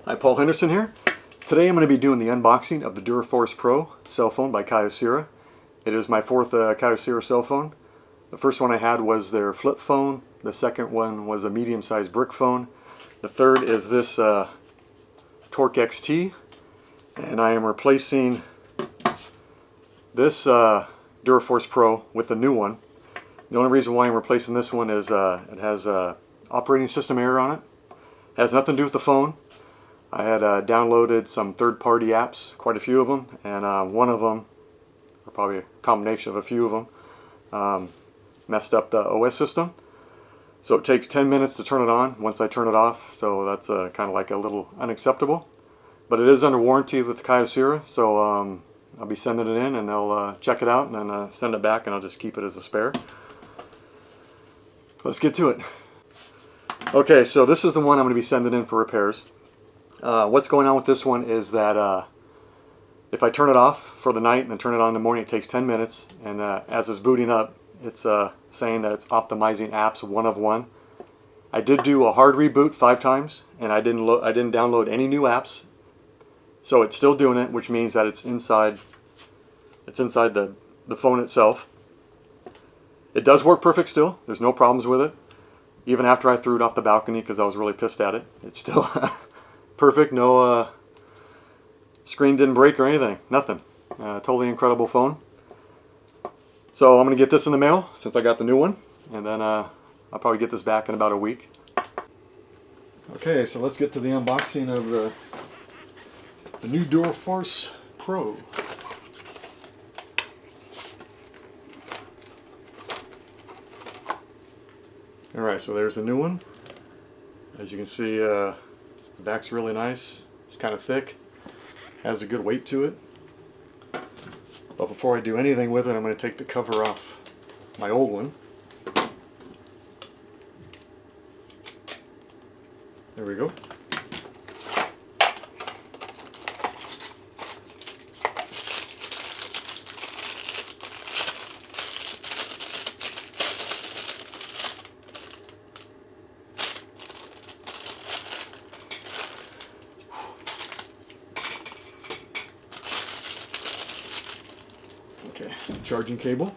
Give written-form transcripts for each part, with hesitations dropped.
Hi, Paul Henderson here. Today I'm going to be doing the unboxing of the Dura Force Pro cell phone by Kyocera. It is my fourth Kyocera cell phone. The first one I had was their flip phone. The second one was a medium-sized brick phone. The third is this Torque XT. And I am replacing this Dura Force Pro with the new one. The only reason why I'm replacing this one is it has operating system error on it. It has nothing to do with the phone. I had downloaded some third-party apps, quite a few of them, and one of them, or probably a combination of a few of them, messed up the OS system. So it takes 10 minutes to turn it on once I turn it off, so that's kind of like a little unacceptable. But it is under warranty with Kyocera, so I'll be sending it in and they'll check it out and then send it back, and I'll just keep it as a spare. Let's get to it. Okay, so this is the one I'm going to be sending in for repairs. What's going on with this one is that if I turn it off for the night and then turn it on in the morning, it takes 10 minutes, and as it's booting up, it's saying that it's optimizing apps one of one. I did do a hard reboot 5 times, and I didn't download any new apps, so it's still doing it, which means that it's inside the phone itself. It does work perfect still. There's no problems with it. Even after I threw it off the balcony because I was really pissed at it, it's still perfect. No screen didn't break or anything. Nothing. Totally incredible phone. So I'm going to get this in the mail since I got the new one, and then I'll probably get this back in about a week. Okay, so let's get to the unboxing of the new Dura Force Pro. Alright, so there's the new one. As you can see, the back's really nice. It's kind of thick. Has a good weight to it. But before I do anything with it, I'm going to take the cover off my old one. There we go. Okay, charging cable.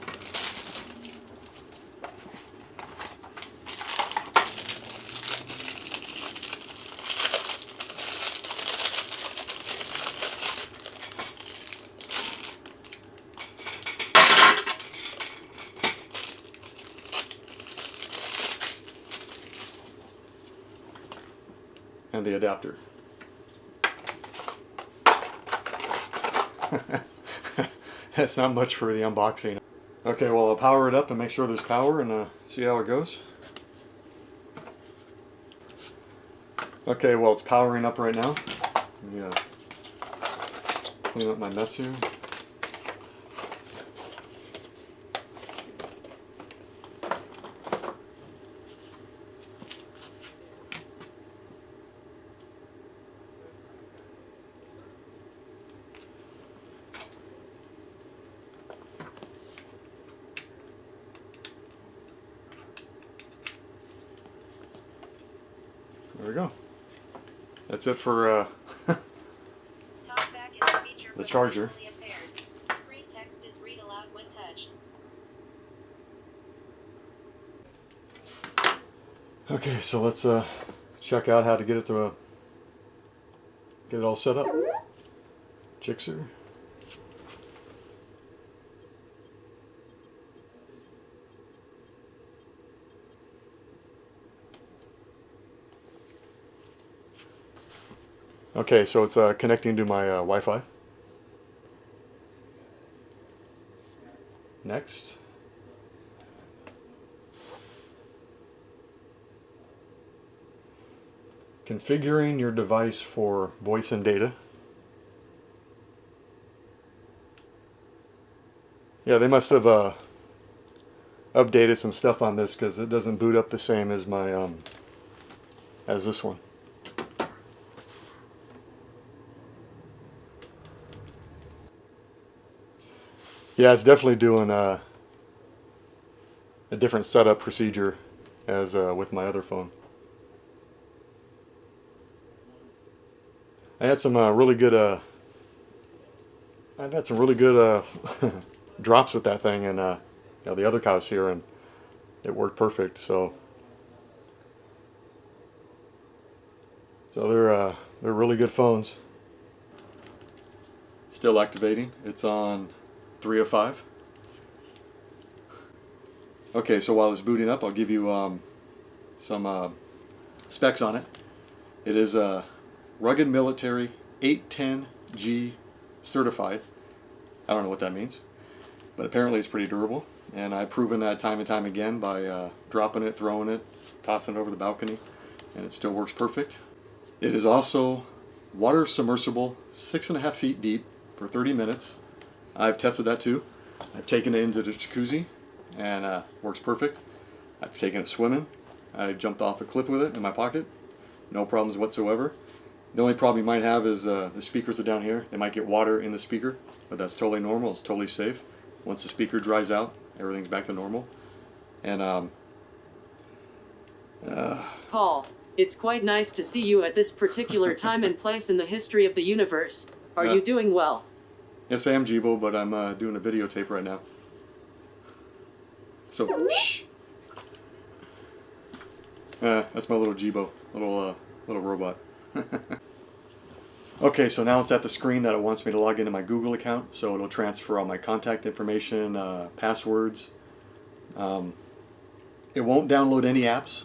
And the adapter. That's not much for the unboxing. Okay, well, I'll power it up and make sure there's power and see how it goes. Okay, well, it's powering up right now. Let me clean up my mess here. There we go. That's it for the charger. Screen text is read aloud when touched. Okay, so let's check out how to get it all set up. Kyocera. Okay, so it's connecting to my Wi-Fi. Next. Configuring your device for voice and data. Yeah, they must have updated some stuff on this because it doesn't boot up the same as my as this one. Yeah, it's definitely doing a different setup procedure as with my other phone. I had some really good. I've had some really good drops with that thing, and you know, the other cows here, and it worked perfect. So they're really good phones. Still activating. It's on 3 of 5. Okay, so while it's booting up, I'll give you some specs on it. It is a rugged military 810G certified. I don't know what that means, but apparently it's pretty durable, and I've proven that time and time again by dropping it, throwing it, tossing it over the balcony, and it still works perfect. It is also water submersible, 6.5 feet deep for 30 minutes. I've tested that too. I've taken it into the jacuzzi, and works perfect. I've taken it swimming. I jumped off a cliff with it in my pocket. No problems whatsoever. The only problem you might have is the speakers are down here. They might get water in the speaker, but that's totally normal. It's totally safe. Once the speaker dries out, everything's back to normal. And Paul, it's quite nice to see you at this particular time and place in the history of the universe. Are you doing well? Yes, I am, Jibo, but I'm doing a videotape right now. So, shh. That's my little Jibo, little robot. Okay, so now it's at the screen that it wants me to log into my Google account, so it'll transfer all my contact information, passwords. It won't download any apps,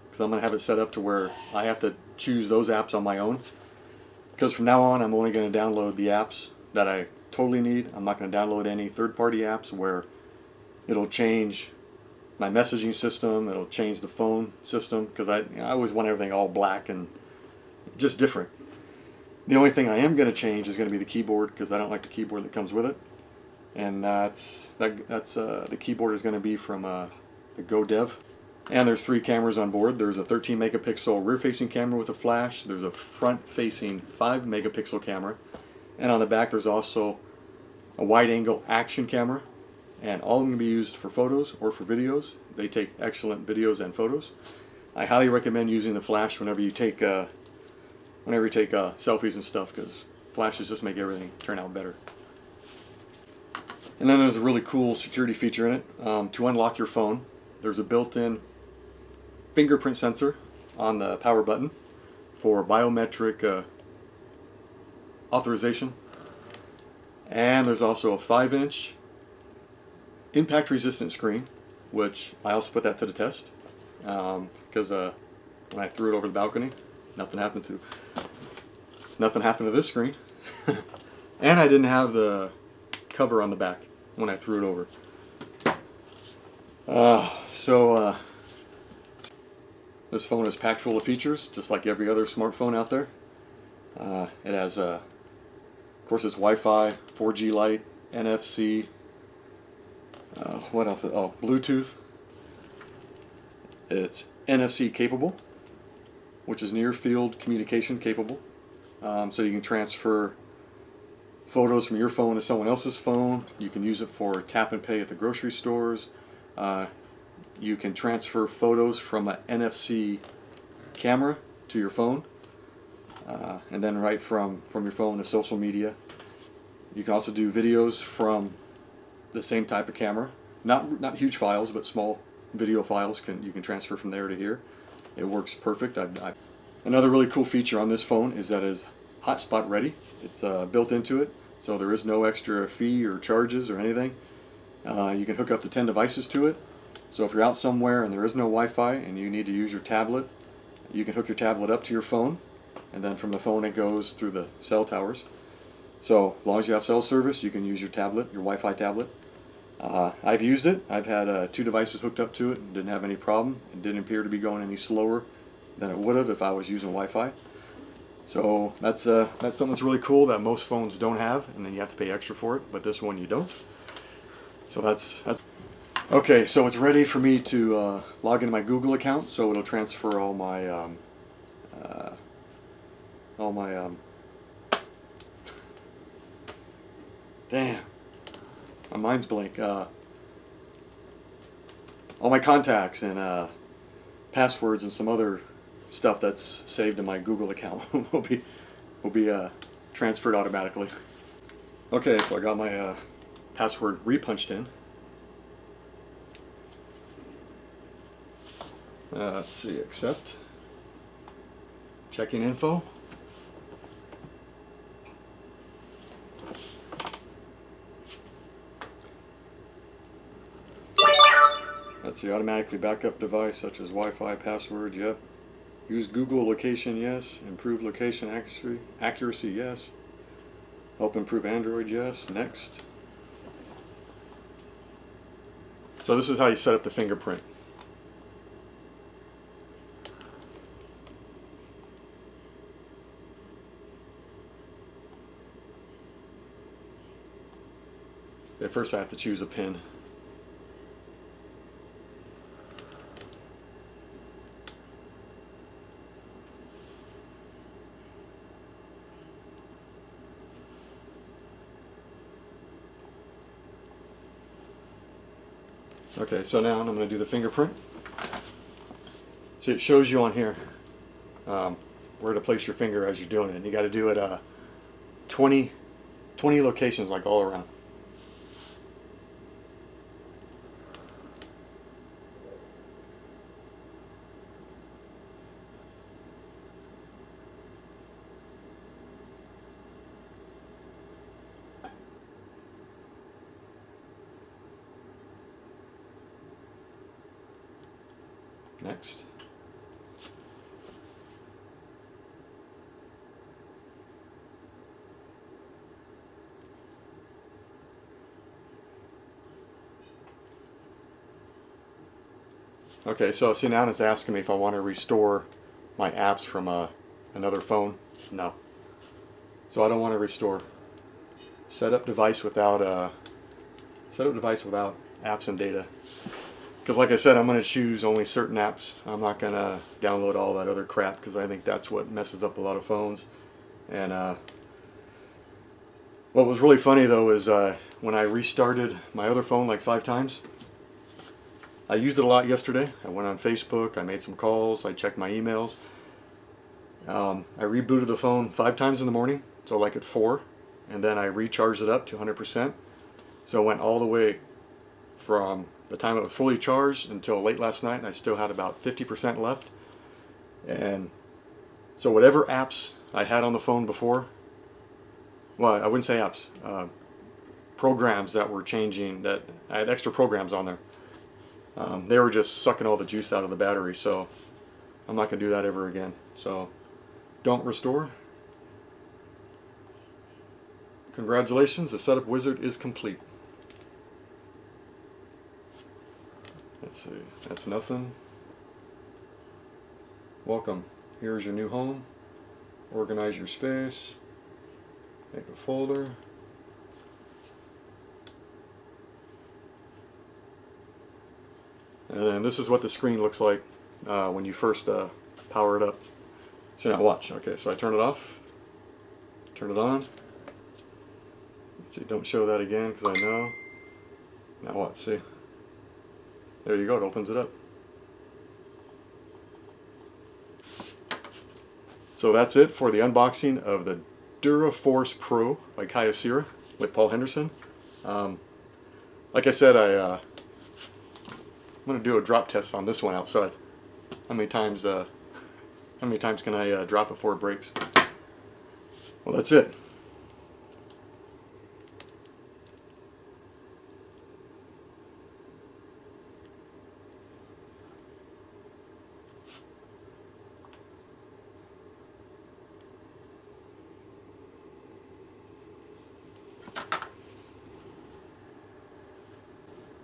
because I'm going to have it set up to where I have to choose those apps on my own. Because from now on, I'm only going to download the apps that I totally need. I'm not going to download any third-party apps where it'll change my messaging system, it'll change the phone system, because I always want everything all black and just different. The only thing I am going to change is going to be the keyboard, because I don't like the keyboard that comes with it. And the keyboard is going to be from the GoDev. And there's 3 cameras on board. There's a 13 megapixel rear-facing camera with a flash. There's a front-facing 5 megapixel camera. And on the back there's also a wide-angle action camera. And all of them can be used for photos or for videos. They take excellent videos and photos. I highly recommend using the flash whenever you take selfies and stuff, because flashes just make everything turn out better. And then there's a really cool security feature in it. To unlock your phone, there's a built-in fingerprint sensor on the power button for biometric authorization. And there's also a 5-inch impact resistant screen, which I also put that to the test, because when I threw it over the balcony, nothing happened to this screen. And I didn't have the cover on the back when I threw it over. This phone is packed full of features, just like every other smartphone out there. It has, of course, it's Wi-Fi, 4G Lite, NFC. What else? Oh, Bluetooth. It's NFC capable, which is near field communication capable. So you can transfer photos from your phone to someone else's phone. You can use it for tap and pay at the grocery stores. You can transfer photos from an NFC camera to your phone, and then right from your phone to social media. You can also do videos from the same type of camera. Not huge files, but small video files you can transfer from there to here. It works perfect. Another really cool feature on this phone is that it is hotspot ready. It's built into it, so there is no extra fee or charges or anything. You can hook up to 10 devices to it. So if you're out somewhere and there is no Wi-Fi and you need to use your tablet, you can hook your tablet up to your phone, and then from the phone it goes through the cell towers. So as long as you have cell service, you can use your tablet, your Wi-Fi tablet. I've used it. I've had 2 devices hooked up to it and didn't have any problem. It didn't appear to be going any slower than it would have if I was using Wi-Fi. So that's something that's really cool that most phones don't have, and then you have to pay extra for it, but this one you don't. So that's okay. So it's ready for me to log into my Google account, so it'll transfer all my damn, my mind's blank. All my contacts and passwords and some other stuff that's saved in my Google account will be will be transferred automatically. Okay, so I got my password repunched in. Let's see, accept. Checking info. That's the automatically backup device such as Wi-Fi, password, yep. Use Google location, yes. Improve location accuracy, yes. Help improve Android, yes. Next. So this is how you set up the fingerprint. At first I have to choose a pin. Okay, so now I'm going to do the fingerprint. See, it shows you on here where to place your finger as you're doing it. And you got to do it 20 locations, like all around. Next. Okay, so see, now it's asking me if I want to restore my apps from another phone. No. So I don't want to restore. Set up device without apps and data. Because like I said, I'm going to choose only certain apps. I'm not going to download all that other crap because I think that's what messes up a lot of phones. And what was really funny though is when I restarted my other phone like 5 times, I used it a lot yesterday. I went on Facebook, I made some calls, I checked my emails. I rebooted the phone 5 times in the morning, so like at 4, and then I recharged it up to 100%. So it went all the way from the time it was fully charged until late last night, and I still had about 50% left. And so whatever apps I had on the phone before, well, I wouldn't say apps, programs that were changing, that I had extra programs on there. They were just sucking all the juice out of the battery, so I'm not going to do that ever again. So don't restore. Congratulations, the setup wizard is complete. Let's see, that's nothing. Welcome. Here's your new home. Organize your space. Make a folder. And then this is what the screen looks like when you first power it up. So now watch. Okay, so I turn it off. Turn it on. Let's see, don't show that again because I know. Now what? See? There you go, it opens it up. So that's it for the unboxing of the Dura Force Pro by Kyocera with Paul Henderson. Like I said, I'm going to do a drop test on this one outside. How many times can I drop it before it breaks? Well, that's it.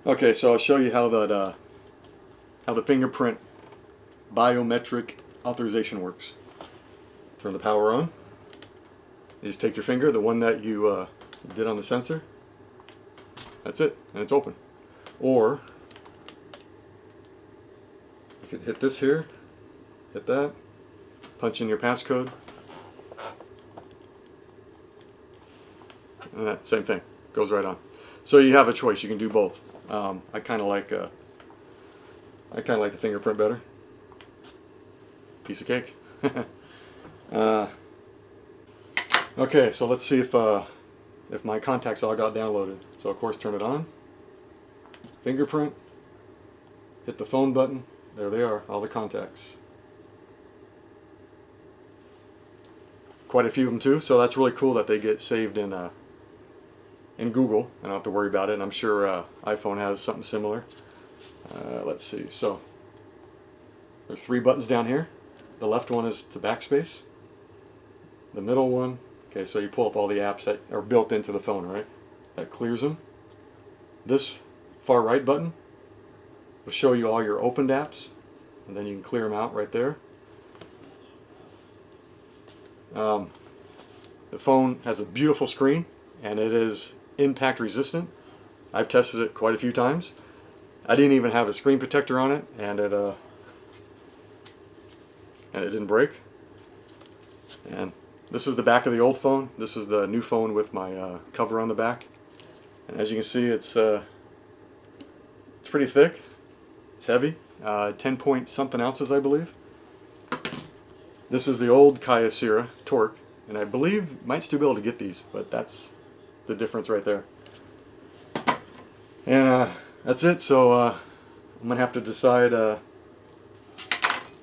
Okay, so I'll show you how that how the fingerprint biometric authorization works. Turn the power on. You just take your finger, the one that you did on the sensor. That's it, and it's open. Or you could hit this here, hit that, punch in your passcode, and that same thing goes right on. So you have a choice. You can do both. I kind of like the fingerprint better. Piece of cake. Okay, so let's see if my contacts all got downloaded. So of course turn it on. Fingerprint. Hit the phone button. There they are, all the contacts. Quite a few of them too, so that's really cool that they get saved in Google. I don't have to worry about it, and I'm sure iPhone has something similar. Let's see, so there's 3 buttons down here. The left one is to backspace. The middle one, okay, so you pull up all the apps that are built into the phone, right? That clears them. This far right button will show you all your opened apps, and then you can clear them out right there. The phone has a beautiful screen, and it is impact resistant. I've tested it quite a few times. I didn't even have a screen protector on it, and it didn't break. And this is the back of the old phone. This is the new phone with my cover on the back. And as you can see, it's pretty thick. It's heavy. 10 point something ounces, I believe. This is the old Kyocera Torque, and I believe might still be able to get these, but that's the difference right there. And that's it. So I'm gonna have to decide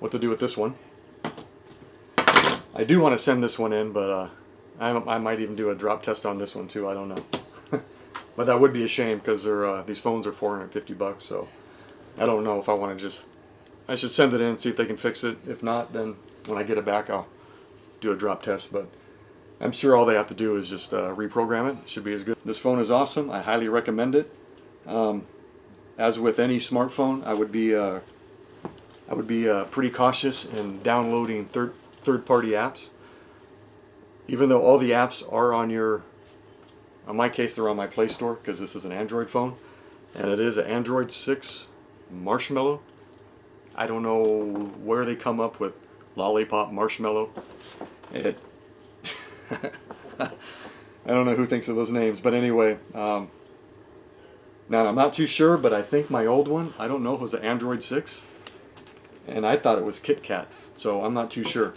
what to do with this one. I do want to send this one in, but I might even do a drop test on this one too. I don't know, but that would be a shame because these phones are $450. So I don't know if I want to just. I should send it in, see if they can fix it. If not, then when I get it back, I'll do a drop test. But I'm sure all they have to do is just reprogram it. It should be as good. This phone is awesome. I highly recommend it. As with any smartphone, I would be pretty cautious in downloading third-party apps. Even though all the apps are on in my case, they're on my Play Store because this is an Android phone, and it is an Android 6 Marshmallow. I don't know where they come up with Lollipop Marshmallow. I don't know who thinks of those names, but anyway. Now I'm not too sure, but I think my old one, I don't know if it was an Android 6, and I thought it was Kit Kat, so I'm not too sure.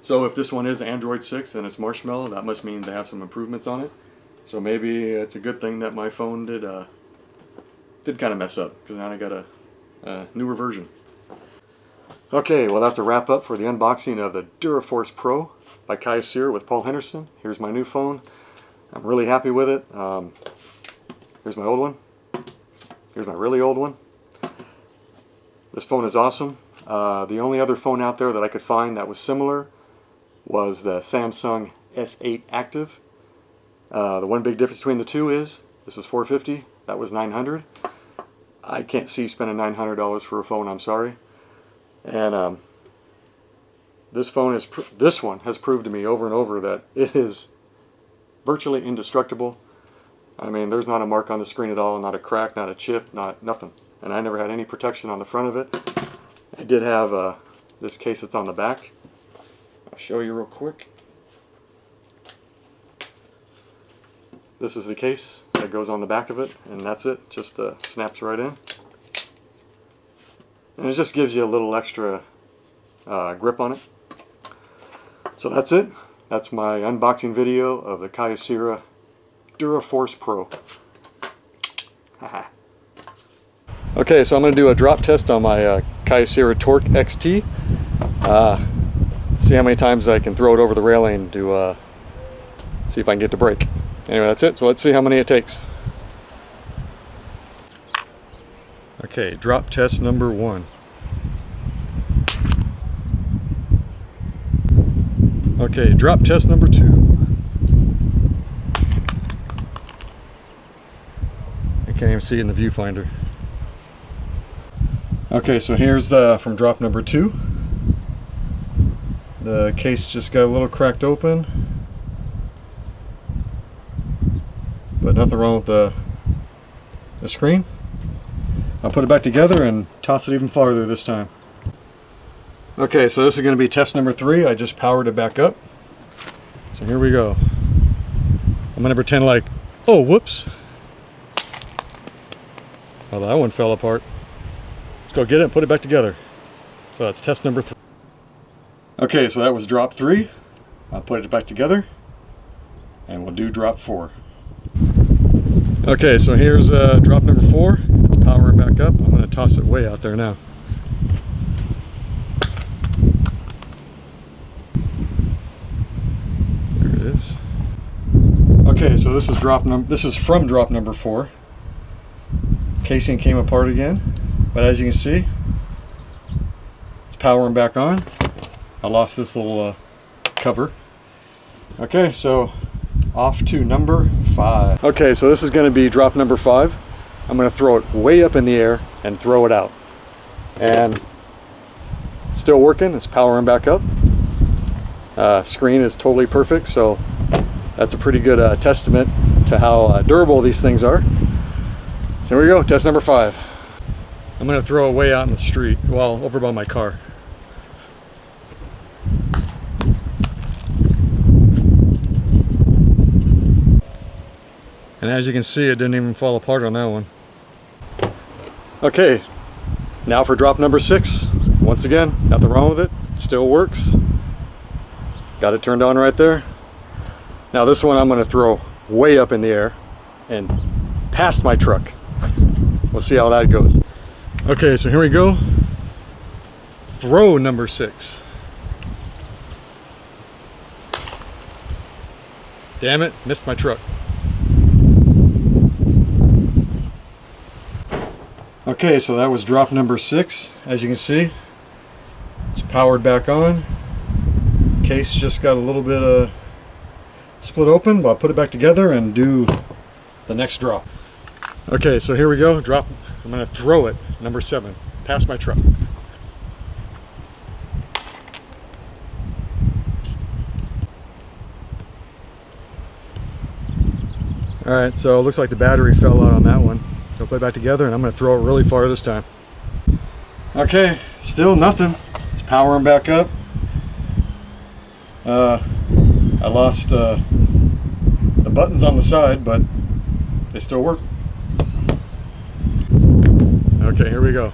So if this one is Android 6 and it's Marshmallow, that must mean they have some improvements on it. So maybe it's a good thing that my phone did kind of mess up, because now I got a newer version. Okay, well that's a wrap up for the unboxing of the Dura Force Pro by Kyocera with Paul Henderson. Here's my new phone. I'm really happy with it. Here's my old one. Here's my really old one. This phone is awesome. The only other phone out there that I could find that was similar was the Samsung S8 Active. The one big difference between the two is this is $450, that was $900. I can't see spending $900 for a phone, I'm sorry. And this one has proved to me over and over that it is virtually indestructible. I mean, there's not a mark on the screen at all, not a crack, not a chip, nothing. And I never had any protection on the front of it. I did have this case that's on the back. I'll show you real quick. This is the case that goes on the back of it, and that's it. Just snaps right in. And it just gives you a little extra grip on it. So that's it. That's my unboxing video of the Kyocera Dura Force Pro. Okay, so I'm going to do a drop test on my Kyocera Torque XT. See how many times I can throw it over the railing to see if I can get the brake. Anyway, that's it. So let's see how many it takes. Okay, drop test number 1. Okay, drop test number 2. I can't even see in the viewfinder. Okay, so here's from drop number 2. The case just got a little cracked open, but nothing wrong with the screen. I'll put it back together and toss it even farther this time. Okay, so this is going to be test number 3. I just powered it back up. So here we go. I'm going to pretend like, oh, whoops. Oh, that one fell apart. Let's go get it and put it back together. So that's test number 3. Okay, so that was drop 3. I'll put it back together and we'll do drop 4. Okay, so here's drop number 4. It's powering back up. I'm going to toss it way out there now. There it is. Okay, so this is from drop number 4. Casing came apart again, but as you can see, it's powering back on. I lost this little cover. Okay, so off to number 5. Okay, so this is going to be drop number 5. I'm going to throw it way up in the air and throw it out. And it's still working. It's powering back up. Screen is totally perfect, so that's a pretty good testament to how durable these things are. So here we go, test number 5. I'm going to throw it way out in the street, well, over by my car. And as you can see, it didn't even fall apart on that one. Okay, now for drop number 6. Once again, nothing wrong with it. Still works. Got it turned on right there. Now this one I'm going to throw way up in the air and past my truck. We'll see how that goes. Okay, so here we go. Throw number 6. Damn it, missed my truck. Okay, so that was drop number 6. As you can see, it's powered back on. Case just got a little bit split open, but I'll put it back together and do the next drop. Okay, so here we go. Drop. I'm going to throw it, number 7, past my truck. All right, so it looks like the battery fell out on that one. So I'll put it back together, and I'm going to throw it really far this time. Okay, still nothing. It's powering back up. I lost the buttons on the side, but they still work. Okay, here we go.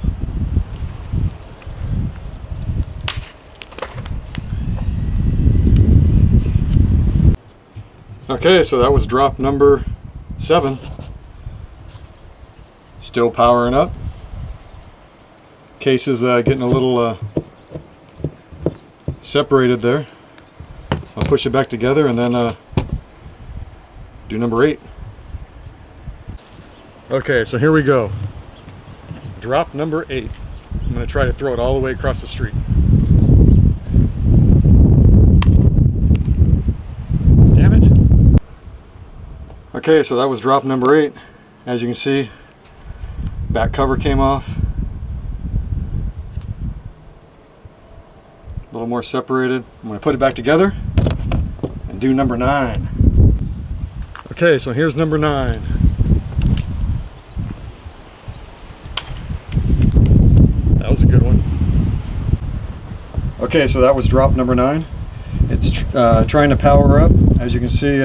Okay, so that was drop number 7. Still powering up. Case is getting a little separated there. I'll push it back together and then do number 8. Okay, so here we go. Drop number 8. I'm going to try to throw it all the way across the street. Damn it. Okay, so that was drop number 8. As you can see, back cover came off. A little more separated. I'm going to put it back together and do number 9. Okay, so here's number 9. That was a good one. Okay, so that was drop number 9. It's trying to power up. As you can see,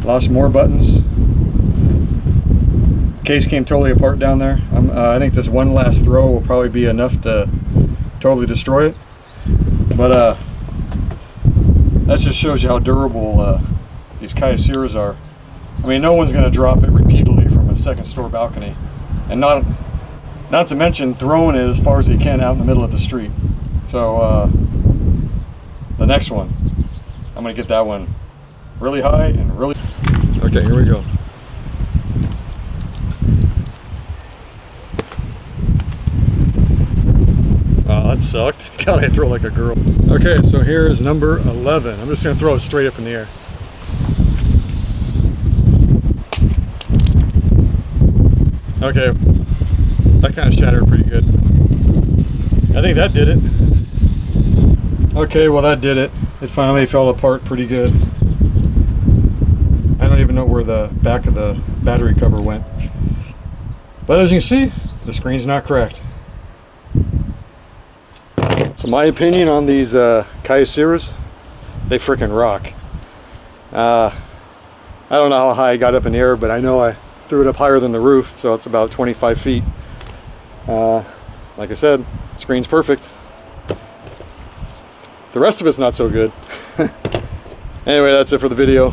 lost more buttons. Case came totally apart down there. I think this one last throw will probably be enough to totally destroy it. But that just shows you how durable these Kyoceras are. I mean, no one's going to drop it repeatedly from a second store balcony, and not to mention throwing it as far as you can out in the middle of the street. So the next one, I'm going to get that one really high and really... Okay, here we go. Oh, that sucked. God, I throw like a girl. Okay, so here's number 11. I'm just going to throw it straight up in the air. Okay, that kind of shattered pretty good. I think that did it. Okay, well that did it. It finally fell apart pretty good. I don't even know where the back of the battery cover went. But as you can see, the screen's not cracked. So my opinion on these Kyoceras, they freaking rock. I don't know how high I got up in the air, but I know I threw it up higher than the roof, so it's about 25 feet. Like I said, screen's perfect. The rest of it's not so good. Anyway, that's it for the video.